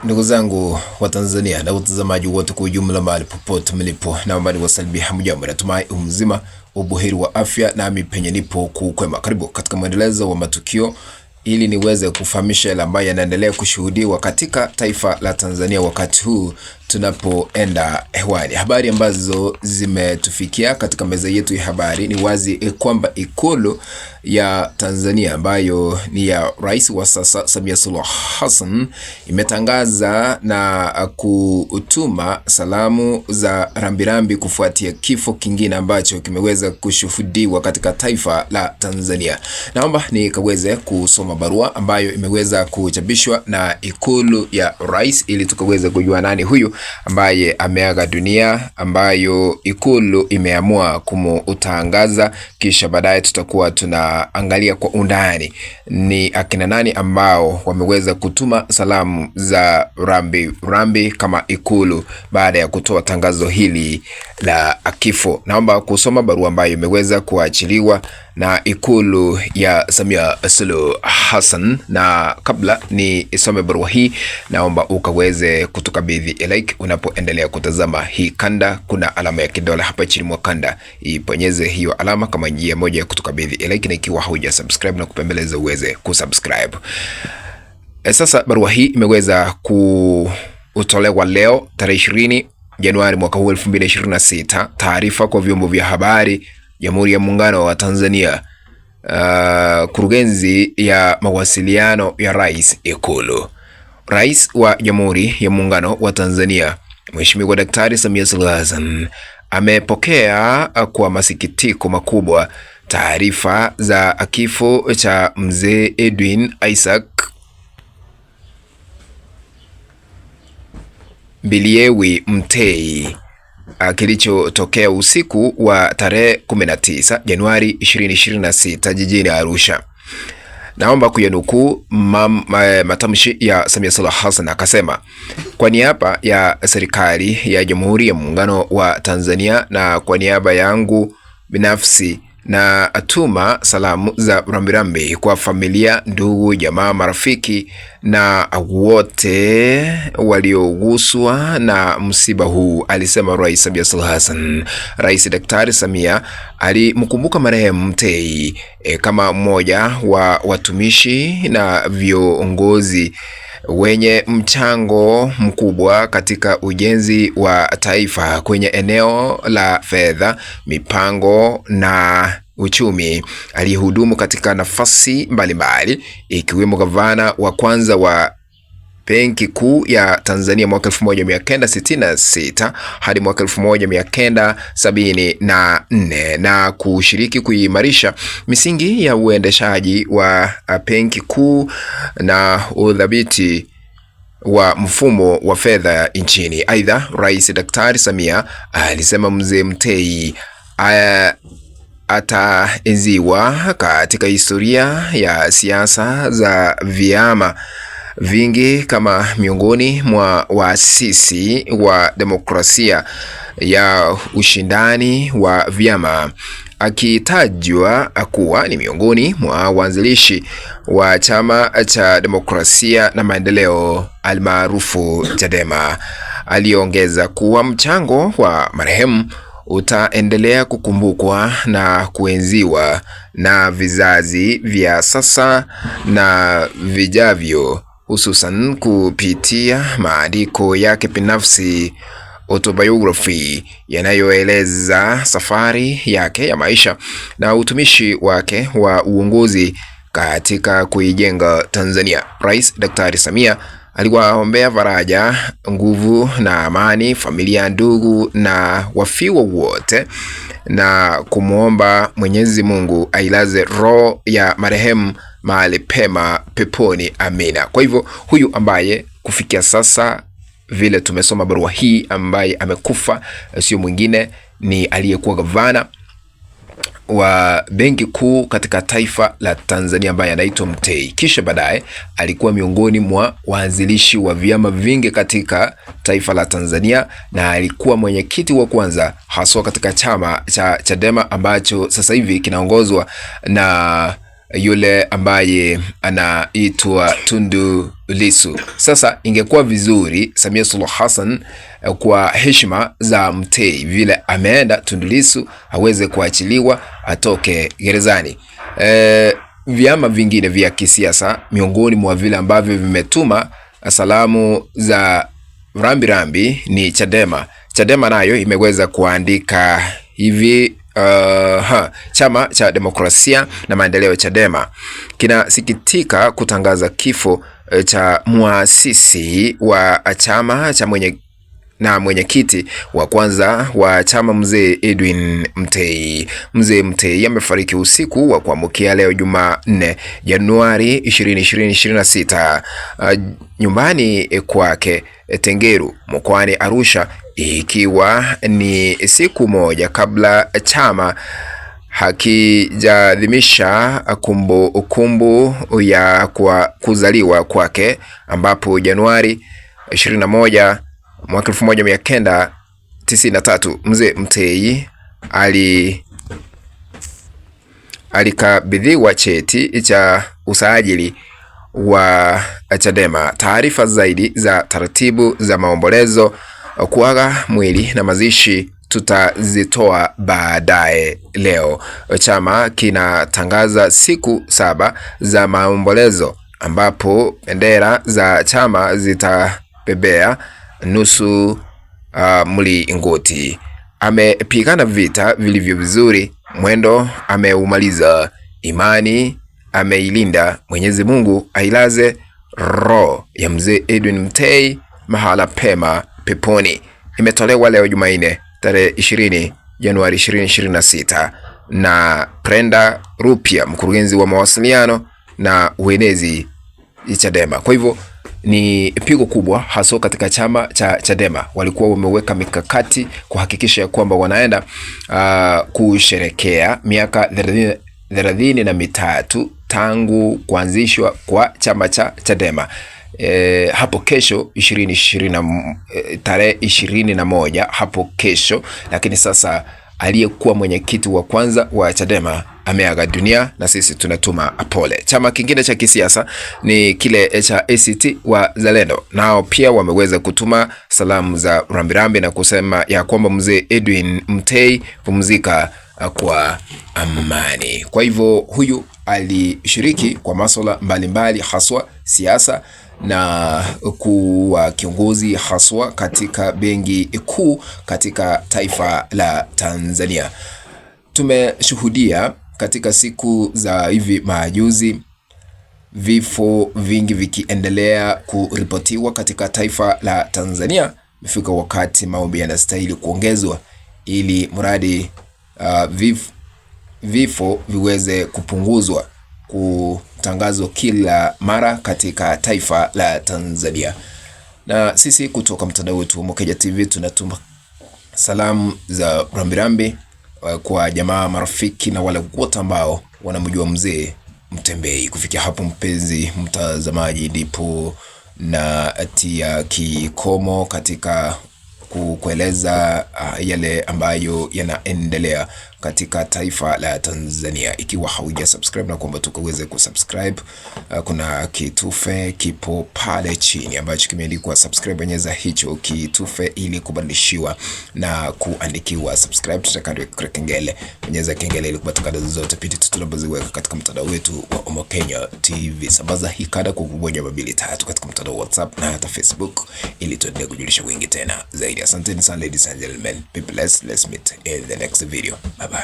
Ndugu zangu wa Tanzania na watazamaji wote kwa ujumla mahali popote mlipo, naomba niwasalimie hamjambo, natumai mzima ubuheri wa afya, nami penye nipo kukwema. Karibu katika mwendelezo wa matukio ili niweze kufahamisha yale ambayo yanaendelea kushuhudiwa katika taifa la Tanzania wakati huu tunapoenda hewani. Habari ambazo zimetufikia katika meza yetu ya habari ni wazi kwamba Ikulu ya Tanzania ambayo ni ya Rais wa sasa Samia Suluhu Hassan imetangaza na kutuma salamu za rambirambi kufuatia kifo kingine ambacho kimeweza kushuhudiwa katika taifa la Tanzania. Naomba nikaweze kusoma barua ambayo imeweza kuchapishwa na Ikulu ya Rais ili tukaweze kujua nani huyu ambaye ameaga dunia, ambayo Ikulu imeamua kumutangaza, kisha baadaye tutakuwa tunaangalia kwa undani ni akina nani ambao wameweza kutuma salamu za rambi kama Ikulu baada ya kutoa tangazo hili la kifo. Naomba kusoma barua ambayo imeweza kuachiliwa na Ikulu ya Samia Suluhu Hassan, na kabla ni isome barua hii, naomba ukaweze kutukabidhi like unapoendelea kutazama hii kanda. Kuna alama ya kidole hapa chini mwa kanda, iponyeze hiyo alama kama njia moja ya kutukabidhi like, na ikiwa hauja subscribe na kupembeleza uweze kusubscribe. Sasa barua hii imeweza kutolewa leo tarehe 20 Januari mwaka huu 2026. Taarifa kwa vyombo vya habari Jamhuri ya Muungano wa Tanzania. Kurugenzi ya mawasiliano ya Rais Ikulu. Rais wa Jamhuri ya Muungano wa Tanzania Mheshimiwa Daktari Samia Suluhu Hassan amepokea kwa masikitiko makubwa taarifa za kifo cha Mzee Edwin Isaac Mbiliewi Mtei kilichotokea usiku wa tarehe 19 Januari 2026 jijini Arusha. Naomba kuyanukuu matamshi ya Samia Suluhu Hassan. Akasema, kwa niaba ya serikali ya Jamhuri ya Muungano wa Tanzania na kwa niaba yangu binafsi, na atuma salamu za rambirambi kwa familia, ndugu, jamaa, marafiki na wote walioguswa na msiba huu, alisema Rais Samia Suluhu Hassan. Rais Daktari Samia alimkumbuka marehemu Mtei kama mmoja wa watumishi na viongozi wenye mchango mkubwa katika ujenzi wa taifa kwenye eneo la fedha, mipango na uchumi. Alihudumu katika nafasi mbalimbali ikiwemo gavana wa kwanza wa Benki Kuu ya Tanzania mwaka 1966 hadi mwaka 1974 na kushiriki kuimarisha misingi ya uendeshaji wa Benki Kuu na udhabiti wa mfumo wa fedha nchini. Aidha, Rais Daktari Samia alisema Mzee Mtei ataenziwa katika historia ya siasa za vyama vingi kama miongoni mwa waasisi wa demokrasia ya ushindani wa vyama, akitajwa kuwa ni miongoni mwa waanzilishi wa Chama cha Demokrasia na Maendeleo almaarufu Chadema. Aliongeza kuwa mchango wa marehemu utaendelea kukumbukwa na kuenziwa na vizazi vya sasa na vijavyo, hususan kupitia maandiko yake binafsi, autobiography, yanayoeleza safari yake ya maisha na utumishi wake wa uongozi katika kuijenga Tanzania. Rais Daktari Samia aliwaombea faraja, nguvu na amani familia, ndugu na wafiwa wote, na kumwomba Mwenyezi Mungu ailaze roho ya marehemu mahali pema peponi, amina. Kwa hivyo huyu ambaye kufikia sasa vile tumesoma barua hii ambaye amekufa sio mwingine ni aliyekuwa gavana wa Benki Kuu katika taifa la Tanzania ambaye anaitwa Mtei. Kisha baadaye alikuwa miongoni mwa waanzilishi wa vyama vingi katika taifa la Tanzania, na alikuwa mwenyekiti wa kwanza haswa katika chama cha Chadema ambacho sasa hivi kinaongozwa na yule ambaye anaitwa Tundu Lissu. Sasa ingekuwa vizuri Samia Suluhu Hassan kwa heshima za Mtei, vile ameenda, Tundu Lissu aweze kuachiliwa atoke gerezani. Vyama vingine vya kisiasa miongoni mwa vile ambavyo vimetuma salamu za rambirambi ni Chadema. Chadema nayo imeweza kuandika hivi: Chama cha Demokrasia na Maendeleo Chadema kinasikitika kutangaza kifo cha muasisi wa chama cha mwenyekiti wa kwanza wa chama Mzee Edwin Mtei. Mzee Mtei amefariki usiku wa kuamkia leo Jumanne Januari 2026 nyumbani kwake Tengeru mkoani Arusha, ikiwa ni siku moja kabla chama hakijaadhimisha kumbukumbu ya kuzaliwa kwake, ambapo Januari 21 mwaka 1993 Mzee Mtei alikabidhiwa cheti cha usajili wa Chadema. Taarifa zaidi za taratibu za maombolezo, kuaga mwili na mazishi tutazitoa baadaye leo. Chama kinatangaza siku 7 za maombolezo, ambapo bendera za chama zitabebea nusu mlingoti. Amepigana vita vilivyo vizuri, mwendo ameumaliza, imani ameilinda. Mwenyezi Mungu ailaze roho ya Mzee Edwin Mtei mahala pema peponi. Imetolewa leo Jumanne tarehe 20 Januari 2026 na Brenda Rupia, mkurugenzi wa mawasiliano na uenezi Chadema. Kwa hivyo ni pigo kubwa hasa katika chama cha Chadema. Walikuwa wameweka mikakati kuhakikisha kwamba wanaenda kusherekea miaka 33 tangu kuanzishwa kwa chama cha Chadema. Hapo kesho tarehe 21 hapo kesho, lakini sasa aliyekuwa mwenyekiti wa kwanza wa Chadema ameaga dunia na sisi tunatuma pole. Chama kingine cha kisiasa ni kile cha ACT Wazalendo, nao pia wameweza kutuma salamu za rambirambi na kusema ya kwamba Mzee Edwin Mtei pumzika kwa amani. Kwa hivyo huyu alishiriki kwa masuala mbalimbali, haswa siasa na kuwa kiongozi haswa katika benki kuu katika taifa la Tanzania. Tumeshuhudia katika siku za hivi majuzi vifo vingi vikiendelea kuripotiwa katika taifa la Tanzania. Imefika wakati maombi yanastahili kuongezwa ili mradi vifo viweze kupunguzwa, kutangazwa kila mara katika taifa la Tanzania. Na sisi kutoka mtandao wetu wa Mokenya TV tunatuma salamu za rambirambi kwa jamaa, marafiki na wale wote ambao wanamjua Mzee Mtembei. Kufikia hapo, mpenzi mtazamaji, ndipo na tia kikomo katika kueleza yale ambayo yanaendelea katika taifa la Tanzania. Ikiwa hauja subscribe na kuomba tukaweze kusubscribe, kuna kitufe kipo pale chini ambacho kimeandikwa subscribe. Bonyeza hicho kitufe ili kubadilishiwa na kuandikiwa subscribe. Tutakadwe kengele, bonyeza kengele ili kupata kada zote pindi tunapoziweka katika mtandao wetu wa Mokenya TV. Sambaza hii kada kwa kubonya 2-3 katika mtandao WhatsApp na hata Facebook ili tuendelee kujulisha wengi tena zaidi. Asanteni sana ladies and gentlemen. Be blessed. Let's meet in the next video. Bye.